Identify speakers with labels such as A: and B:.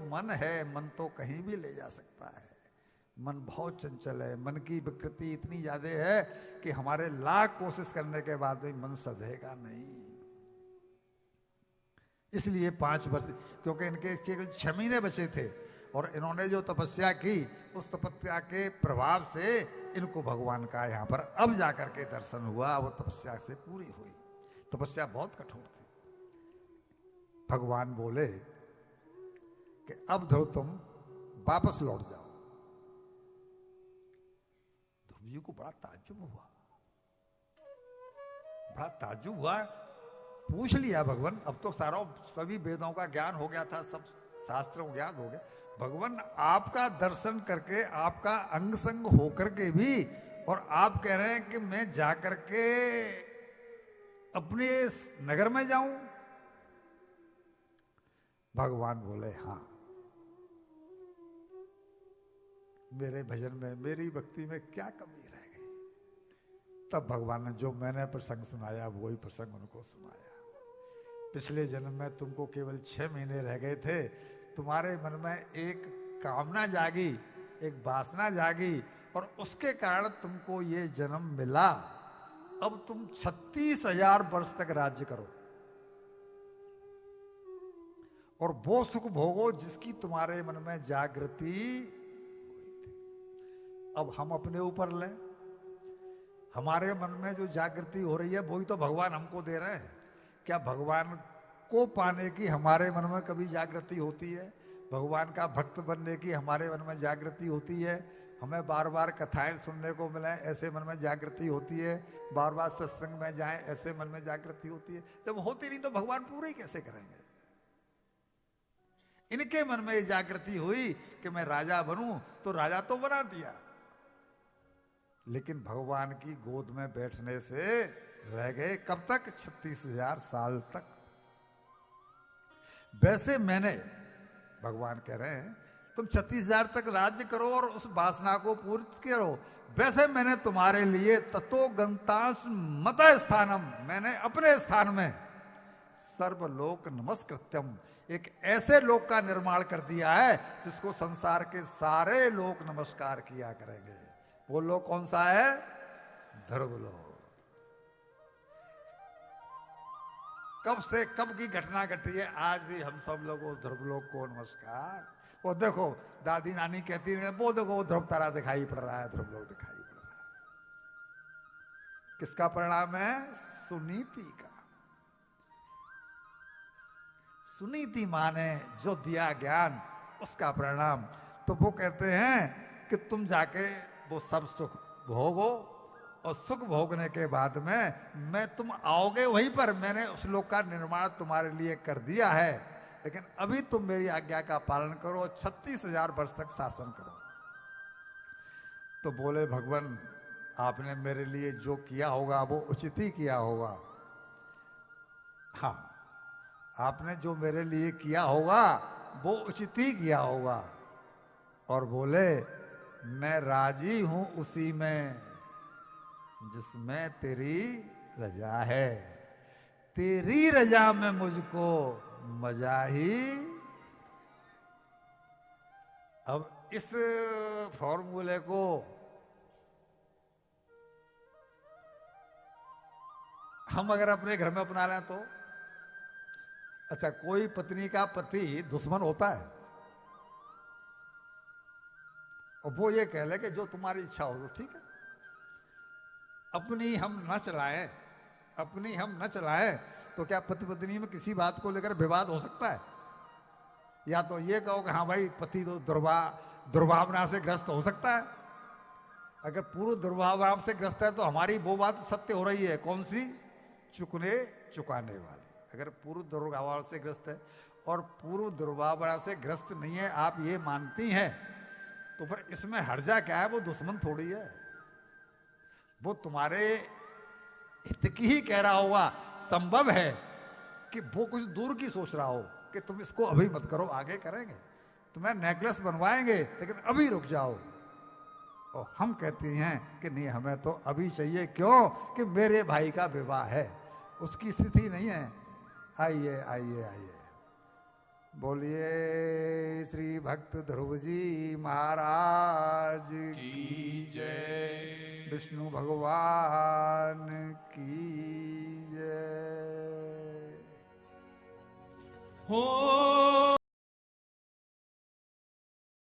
A: मन है, मन तो कहीं भी ले जा सकता है। मन बहुत चंचल है, मन की विकृति इतनी ज्यादा है कि हमारे लाख कोशिश करने के बाद भी मन सधेगा नहीं। इसलिए 5 वर्ष, क्योंकि इनके केवल 6 महीने बचे थे और इन्होंने जो तपस्या की उस तपस्या के प्रभाव से इनको भगवान का यहाँ पर अब जाकर के दर्शन हुआ। वो तपस्या से पूरी हुई। तपस्या बहुत कठोर थी। भगवान बोले कि अब ध्रुव तुम वापस लौट जाओ। ध्रुव जी को बड़ा ताज्जुब हुआ, बड़ा ताज्जुब हुआ। पूछ लिया भगवान, अब तो सारा सभी वेदों का ज्ञान हो गया था, सब शास्त्रों ज्ञान हो गया। भगवान आपका दर्शन करके, आपका अंग संग होकर के भी, और आप कह रहे हैं कि मैं जाकर के अपने नगर में जाऊं। भगवान बोले हाँ, मेरे भजन में, मेरी भक्ति में क्या कमी रह गई। तब भगवान ने जो मैंने प्रसंग सुनाया वही प्रसंग उनको सुनाया। पिछले जन्म में तुमको केवल 6 महीने रह गए थे, तुम्हारे मन में एक कामना जागी, एक वासना जागी और उसके कारण तुमको ये जन्म मिला। अब तुम 36,000 वर्ष तक राज्य करो और वो सुख भोगो जिसकी तुम्हारे मन में जागृति हुई थी। अब हम अपने ऊपर लें, हमारे मन में जो जागृति हो रही है वही तो भगवान हमको दे रहे हैं। क्या भगवान को पाने की हमारे मन में कभी जागृति होती है? भगवान का भक्त बनने की हमारे मन में जागृति होती है? हमें बार बार कथाएं सुनने को मिले ऐसे मन में जागृति होती है? बार बार सत्संग में जाएं ऐसे मन में जागृति होती है? जब होती नहीं तो भगवान पूरे कैसे करेंगे? इनके मन में ये जागृति हुई कि मैं राजा बनूं, तो राजा तो बना दिया, लेकिन भगवान की गोद में बैठने से रह गए कब तक? 36,000 साल तक। वैसे मैंने, भगवान कह रहे हैं तुम 36,000 तक राज्य करो और उस वासना को पूर्ण करो। वैसे मैंने तुम्हारे लिए ततो गंतास मत स्थानम, मैंने अपने स्थान में सर्वलोक नमस्कृत्यम, एक ऐसे लोक का निर्माण कर दिया है जिसको संसार के सारे लोग नमस्कार किया करेंगे। वो लोक कौन सा है? ध्रुवलोक। कब से कब की घटना घटी है, आज भी हम सब लोग उस ध्रुवलोक को नमस्कार। वो देखो दादी नानी कहती है, वो देखो वो ध्रुव तारा दिखाई पड़ रहा है, ध्रुवलोक दिखाई पड़ रहा है। किसका परिणाम है? सुनीति का। सुनीति माने जो दिया ज्ञान, उसका परिणाम। तो वो कहते हैं कि तुम जाके वो सब सुख भोगो और सुख भोगने के बाद में मैं, तुम आओगे वहीं पर, मैंने उस लोक का निर्माण तुम्हारे लिए कर दिया है, लेकिन अभी तुम मेरी आज्ञा का पालन करो, 36,000 वर्ष तक शासन करो। तो बोले भगवान आपने मेरे लिए जो किया होगा वो उचित ही किया होगा। हाँ, आपने जो मेरे लिए किया होगा वो उचित ही किया होगा। और बोले मैं राजी हूं उसी में जिसमें तेरी रजा है, तेरी रजा में मुझको मजा ही। अब इस फॉर्मूले को हम अगर अपने घर में अपना लें तो, अच्छा कोई पत्नी का पति दुश्मन होता है और वो ये कह ले कि जो तुम्हारी इच्छा हो तो ठीक है, अपनी हम न चलाएं, अपनी हम न चलाएं, तो क्या पति पत्नी में किसी बात को लेकर विवाद हो सकता है? या तो ये कहो कि हाँ भाई पति तो दुर्भावना से ग्रस्त हो सकता है। अगर पूर्व दुर्भावना से ग्रस्त है तो हमारी वो बात सत्य हो रही है, कौन सी? चुकने चुकाने वाली। अगर पूर्व दुर्भावना से ग्रस्त है और पूर्व दुर्भावना से ग्रस्त नहीं है, आप ये मानती हैं, तो फिर इसमें हर्जा क्या है? वो दुश्मन थोड़ी है, वो तुम्हारे हित की ही कह रहा होगा। संभव है कि वो कुछ दूर की सोच रहा हो कि तुम इसको अभी मत करो, आगे करेंगे, तुम्हें नेकलेस बनवाएंगे, लेकिन अभी रुक जाओ। और हम कहते हैं कि नहीं, हमें तो अभी चाहिए। क्यों? कि मेरे भाई का विवाह है, उसकी स्थिति नहीं है। आइए आइए आइए, बोलिए श्री भक्त ध्रुव जी महाराज की
B: जय।
A: विष्णु भगवान की जय।
B: हो